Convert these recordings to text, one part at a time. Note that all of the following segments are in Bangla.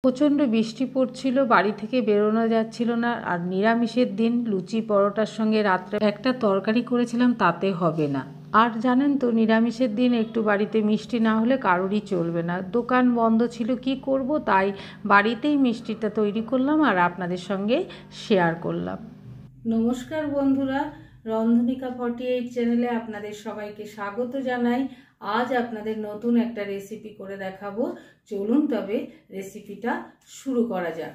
প্রচণ্ড বৃষ্টি পড়ছিল, বাড়ি থেকে বেরোনো যাচ্ছিল না। আর নিরামিষের দিন লুচি পরোটার সঙ্গে রাত্রে একটা তরকারি করেছিলাম, তাতে হবে না। আর জানেন তো, নিরামিষের দিন একটু বাড়িতে মিষ্টি না হলে কারোরই চলবে না। দোকান বন্ধ ছিল, কি করব, তাই বাড়িতেই মিষ্টিটা তৈরি করলাম আর আপনাদের সঙ্গে শেয়ার করলাম। নমস্কার বন্ধুরা, রন্ধনিকা 48 চ্যানেলে আপনাদের সবাইকে স্বাগত জানাই। আজ আপনাদের নতুন একটা রেসিপি করে দেখাবো। চলুন তবে রেসিপিটা শুরু করা যাক।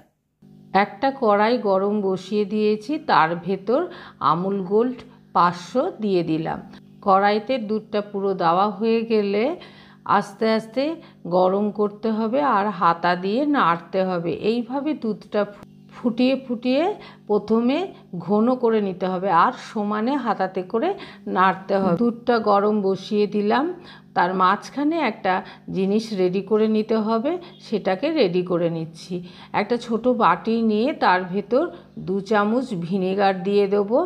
একটা কড়াই গরম বসিয়ে দিয়েছি, তার ভেতর আমুল গোল্ড 500 দিয়ে দিলাম। কড়াইতে দুধটা পুরো দেওয়া হয়ে গেলে আস্তে আস্তে গরম করতে হবে আর হাতা দিয়ে নাড়তে হবে। এইভাবে দুধটা ফুটিয়ে ফুটিয়ে প্রথমে ঘন করে নিতে হবে আর সমানে হাতাতে করে নাড়তে হবে। দুধটা গরম বসিয়ে দিলাম, তার মাঝখানে একটা জিনিস রেডি করে নিতে হবে, সেটাকে রেডি করে নিচ্ছি। একটা ছোট বাটি নিয়ে তার ভেতর 2 চামচ ভিনেগার দিয়ে দেবো।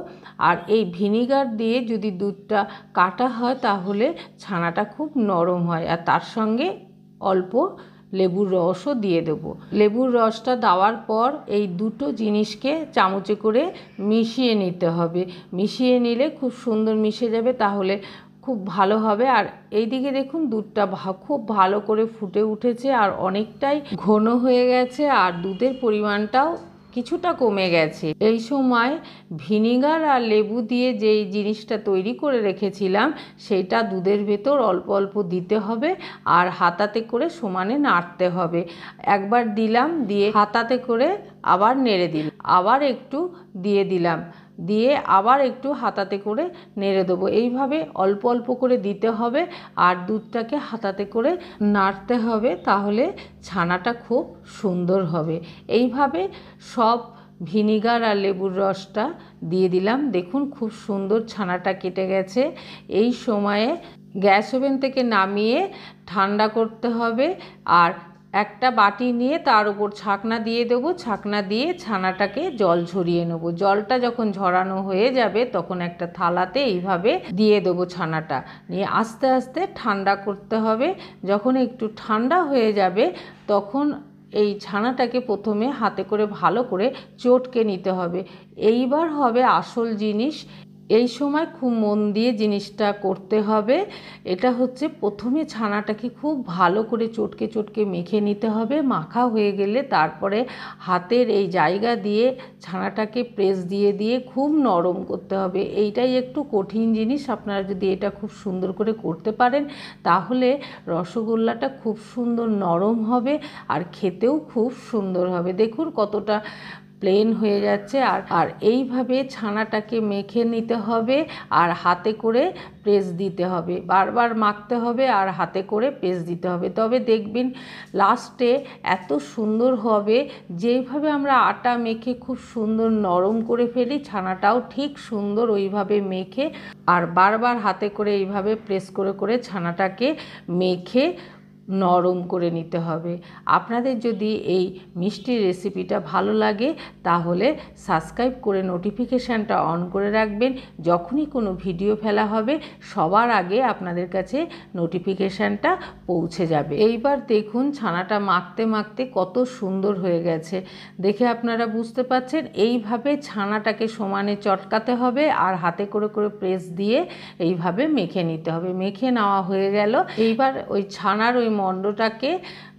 আর এই ভিনেগার দিয়ে যদি দুধটা কাটা হয় তাহলে ছানাটা খুব নরম হয়। আর তার সঙ্গে অল্প লেবুর রসও দিয়ে দেবো। লেবুর রসটা দেওয়ার পর এই দুটো জিনিসকে চামচে করে মিশিয়ে নিতে হবে। মিশিয়ে নিলে খুব সুন্দর মিশে যাবে, তাহলে খুব ভালো হবে। আর এইদিকে দেখুন দুধটা খুব ভালো করে ফুটে উঠেছে আর অনেকটাই ঘন হয়ে গেছে আর দুধের পরিমাণটাও কিছুটা কমে গেছে। এই সময় ভিনিগার আর লেবু দিয়ে যেই জিনিসটা তৈরি করে রেখেছিলাম সেটা দুধের ভেতর অল্প অল্প দিতে হবে আর হাতাতে করে সমানে নাড়তে হবে। একবার দিলাম, দিয়ে হাতাতে করে আবার নেড়ে দিলাম, আবার একটু দিয়ে দিলাম, দিয়ে আবার একটু হাতাতে করে নেড়ে দেবো। এইভাবে অল্প অল্প করে দিতে হবে আর দুধটাকে হাতাতে করে নাড়তে হবে, তাহলে ছানাটা খুব সুন্দর হবে। এইভাবে সব ভিনিগার আর লেবুর রসটা দিয়ে দিলাম। দেখুন খুব সুন্দর ছানাটা কেটে গেছে। এই সময়ে গ্যাস ওভেন থেকে নামিয়ে ঠান্ডা করতে হবে আর একটা বাটি নিয়ে তার উপর ছাকনা দিয়ে দেবো। ছাকনা দিয়ে ছানাটাকে জল ঝরিয়ে নেব। জলটা যখন ঝরানো হয়ে যাবে তখন একটা থালাতে এইভাবে দিয়ে দেবো ছানাটা, নিয়ে আস্তে আস্তে ঠান্ডা করতে হবে। যখন একটু ঠান্ডা হয়ে যাবে তখন এই ছানাটাকে প্রথমে হাতে করে ভালো করে চটকে নিতে হবে। এইবার হবে আসল জিনিস। এই সময় খুব মন দিয়ে জিনিসটা করতে হবে। এটা হচ্ছে প্রথমে ছানাটাকে খুব ভালো করে চটকে চটকে মেখে নিতে হবে। মাখা হয়ে গেলে তারপরে হাতের এই জায়গা দিয়ে ছানাটাকে প্রেস দিয়ে দিয়ে খুব নরম করতে হবে। এইটাই একটু কঠিন জিনিস। আপনারা যদি এটা খুব সুন্দর করে করতে পারেন তাহলে রসগোল্লাটা খুব সুন্দর নরম হবে আর খেতেও খুব সুন্দর হবে। দেখুন কতটা প্লেন হয়ে যাচ্ছে। আর এইভাবে ছানাটাকে মেখে নিতে হবে আর হাতে করে প্রেস দিতে হবে, বারবার মাখতে হবে আর হাতে করে প্রেস দিতে হবে। তবে দেখবেন লাস্টে এত সুন্দর হবে। যেইভাবে আমরা আটা মেখে খুব সুন্দর নরম করে ফেলি, ছানাটাও ঠিক সুন্দর ওইভাবে মেখে আর বারবার হাতে করে এইভাবে প্রেস করে করে ছানাটাকে মেখে নরম করে নিতে হবে। আপনাদের যদি এই মিষ্টির রেসিপিটা ভালো লাগে তাহলে সাবস্ক্রাইব করে নোটিফিকেশানটা অন করে রাখবেন। যখনই কোনো ভিডিও ফেলা হবে সবার আগে আপনাদের কাছে নোটিফিকেশানটা পৌঁছে যাবে। এইবার দেখুন ছানাটা মাখতে মাখতে কত সুন্দর হয়ে গেছে, দেখে আপনারা বুঝতে পারছেন। এইভাবে ছানাটাকে সমানে চটকাতে হবে আর হাতে করে করে প্রেস দিয়ে এইভাবে মেখে নিতে হবে। মেখে নেওয়া হয়ে গেল। এইবার ওই ছানার ওই মণ্ডটাকে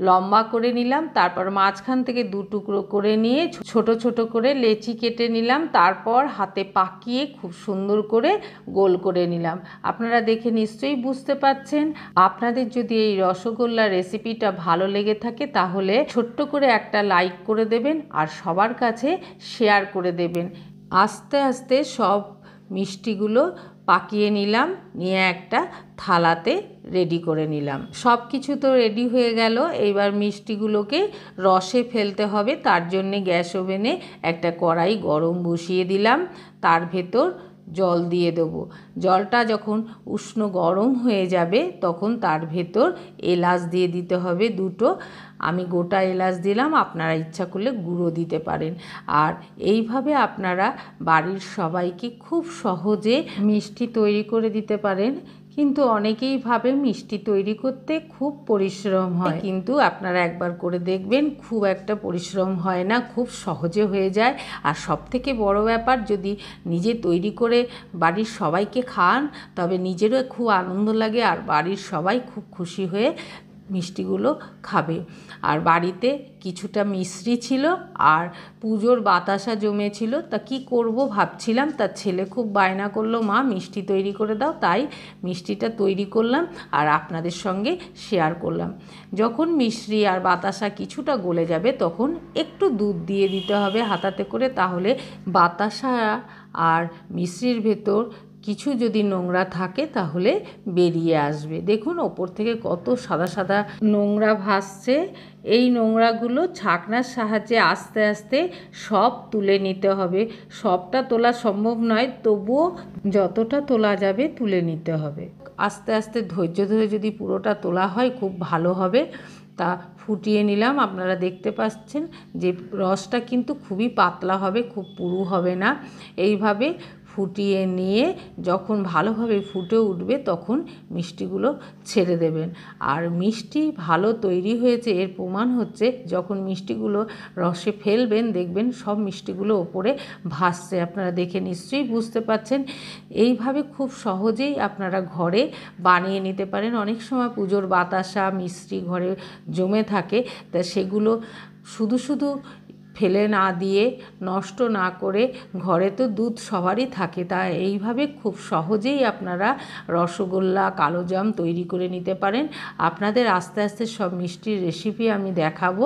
লম্বা করে নিলাম, তারপর মাঝখান থেকে 2 টুকরো করে নিয়ে ছোট ছোট করে লেচি কেটে নিলাম, তারপর হাতে পাকিয়ে খুব সুন্দর করে গোল করে নিলাম। আপনারা দেখে নিশ্চয়ই বুঝতে পারছেন। আপনাদের যদি এই রসগোল্লার রেসিপিটা ভালো লেগে থাকে তাহলে ছোট্ট করে একটা লাইক করে দেবেন আর সবার কাছে শেয়ার করে দেবেন। আস্তে আস্তে সব মিষ্টিগুলো পাকিয়ে নিলাম, নিয়ে একটা থালাতে রেডি করে নিলাম। সব কিছু তো রেডি হয়ে গেল। এইবার মিষ্টিগুলোকে রসে ফেলতে হবে। তার জন্যে গ্যাস ওভেনে একটা কড়াই গরম বসিয়ে দিলাম, তার ভেতর জল দিয়ে দেবো। জলটা যখন উষ্ণ গরম হয়ে যাবে তখন তার ভেতর এলাচ দিয়ে দিতে হবে 2টো। আমি গোটা এলাচ দিলাম, আপনারা ইচ্ছা করলে গুঁড়ো দিতে পারেন। আর এইভাবে আপনারা বাড়ির সবাইকে খুব সহজে মিষ্টি তৈরি করে দিতে পারেন। কিন্তু অনেকেই ভাবে মিষ্টি তৈরি করতে খুব পরিশ্রম হয়, কিন্তু আপনারা একবার করে দেখবেন খুব একটা পরিশ্রম হয় না, খুব সহজে হয়ে যায়। আর সবথেকে বড় ব্যাপার, যদি নিজে তৈরি করে বাড়ির সবাইকে খান তবে নিজেরও খুব আনন্দ লাগে আর বাড়ির সবাই খুব খুশি হয়ে মিষ্টিগুলো খাবে। আর বাড়িতে কিছুটা মিশ্রি ছিল আর পুজোর বাতাসা জমেছিল, তা কি করব ভাবছিলাম, তার ছেলে খুব বায়না করলো, মা মিষ্টি তৈরি করে দাও, তাই মিষ্টিটা তৈরি করলাম আর আপনাদের সঙ্গে শেয়ার করলাম। যখন মিশ্রি আর বাতাসা কিছুটা গলে যাবে তখন একটু দুধ দিয়ে দিতে হবে হাতাতে করে, তাহলে বাতাসা আর মিশ্রির ভেতর কিছু যদি নোংরা থাকে তাহলে বেরিয়ে আসবে। দেখুন ওপর থেকে কত সাদা সাদা নোংরা ভাসছে। এই নোংরাগুলো ছাঁকনার সাহায্যে আস্তে আস্তে সব তুলে নিতে হবে। সবটা তোলা সম্ভব নয়, তবুও যতটা তোলা যাবে তুলে নিতে হবে। আস্তে আস্তে ধৈর্য ধরে যদি পুরোটা তোলা হয় খুব ভালো হবে। তা ফুটিয়ে নিলাম, আপনারা দেখতে পাচ্ছেন যে রসটা কিন্তু খুবই পাতলা হবে, খুব পুরু হবে না। এইভাবে ফুটিয়ে নিয়ে যখন ভালোভাবে ফুটে উঠবে তখন মিষ্টিগুলো ছেড়ে দেবেন। আর মিষ্টি ভালো তৈরি হয়েছে এর প্রমাণ হচ্ছে যখন মিষ্টিগুলো রসে ফেলবেন দেখবেন সব মিষ্টিগুলো ওপরে ভাসছে। আপনারা দেখে নিশ্চয়ই বুঝতে পারছেন। এইভাবে খুব সহজেই আপনারা ঘরে বানিয়ে নিতে পারেন। অনেক সময় পুজোর বাতাসা মিষ্টি ঘরে জমে থাকে, তা সেগুলো শুধু শুধু ফেলে না দিয়ে, নষ্ট না করে, ঘরে তো দুধ সবারই থাকে, তা এইভাবে খুব সহজেই আপনারা রসগোল্লা কালোজাম তৈরি করে নিতে পারেন। আপনাদের আস্তে আস্তে সব মিষ্টির রেসিপি আমি দেখাবো।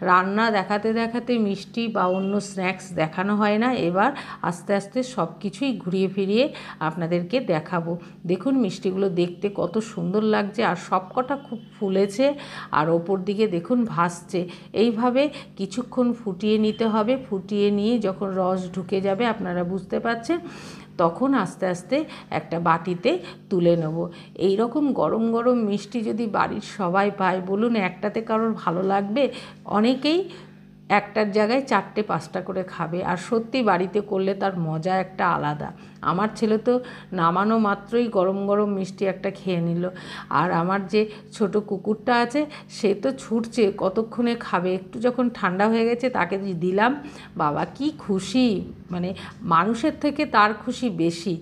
রান্না দেখাতে দেখাতে মিষ্টি বা অন্য স্ন্যাক্স দেখানো হয় না, এবার আস্তে আস্তে সব কিছুই ঘুরিয়ে ফিরিয়ে আপনাদেরকে দেখাবো। দেখুন মিষ্টিগুলো দেখতে কত সুন্দর লাগছে আর সবকটা খুব ফুলেছে আর ওপর দিকে দেখুন ভাসছে। এইভাবে কিছুক্ষণ ফুটিয়ে নিতে হবে। ফুটিয়ে নিয়ে যখন রস ঢুকে যাবে আপনারা বুঝতে পারছেন, তখন আস্তে আস্তে একটা বাটিতে তুলে নেব। এই রকম গরম গরম মিষ্টি যদি বাড়ির সবাই পায়, বলুন একটাতে কারোর ভালো লাগবে? অনেকেই একটার জায়গায় 4-5টা করে খাবে। আর সত্যি বাড়িতে করলে তার মজা একটা আলাদা। আমার ছেলে তো নামানো মাত্রই গরম গরম মিষ্টি একটা খেয়ে নিল। আর আমার যে ছোট কুকুরটা আছে সে তো ছুটছে কতক্ষণে খাবে। একটু যখন ঠান্ডা হয়ে গেছে তাকে দিলাম, বাবা কি খুশি, মানে মানুষের থেকে তার খুশি বেশি।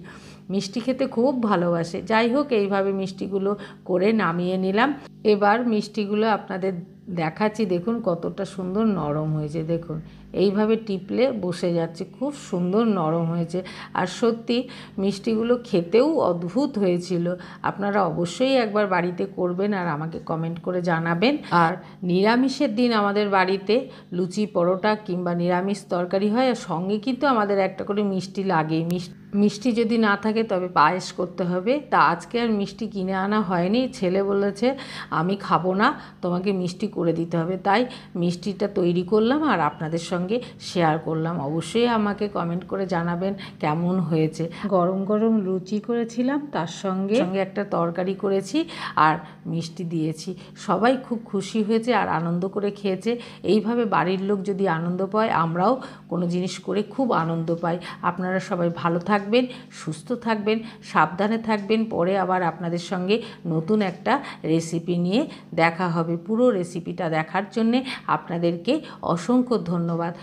মিষ্টি খেতে খুব ভালোবাসে। যাই হোক, এইভাবে মিষ্টিগুলো করে নামিয়ে নিলাম। এবার মিষ্টিগুলো আপনাদের দেখাচ্ছি, দেখুন কতটা সুন্দর নরম হয়েছে। দেখুন এইভাবে টিপলে বসে যাচ্ছে, খুব সুন্দর নরম হয়েছে। আর সত্যি মিষ্টিগুলো খেতেও অদ্ভুত হয়েছিল। আপনারা অবশ্যই একবার বাড়িতে করবেন আর আমাকে কমেন্ট করে জানাবেন। আর নিরামিষের দিন আমাদের বাড়িতে লুচি পরোটা কিংবা নিরামিষ তরকারি হয়, আর সঙ্গে কিন্তু আমাদের একটা করে মিষ্টি লাগেই। মিষ্টি যদি না থাকে তবে পায়েস করতে হবে। তা আজকে আর মিষ্টি কিনে আনা হয়নি, ছেলে বলেছে আমি খাবো না, তোমাকে মিষ্টি করে দিতে হবে, তাই মিষ্টিটা তৈরি করলাম আর আপনাদের সঙ্গে শেয়ার করলাম। অবশ্যই আমাকে কমেন্ট করে জানাবেন কেমন হয়েছে। গরম গরম লুচি করেছিলাম, তার সঙ্গে একটা তরকারি করেছি আর মিষ্টি দিয়েছি। সবাই খুব খুশি হয়েছে আর আনন্দ করে খেয়েছে। এইভাবে বাড়ির লোক যদি আনন্দ পায়, আমরাও কোনো জিনিস করে খুব আনন্দ পাই। আপনারা সবাই ভালো থাকবেন, সুস্থ থাকবেন, সাবধানে থাকবেন। পরে আবার আপনাদের সঙ্গে নতুন একটা রেসিপি নিয়ে দেখা হবে। পুরো রেসিপিটা দেখার জন্যে আপনাদেরকে অসংখ্য ধন্যবাদ।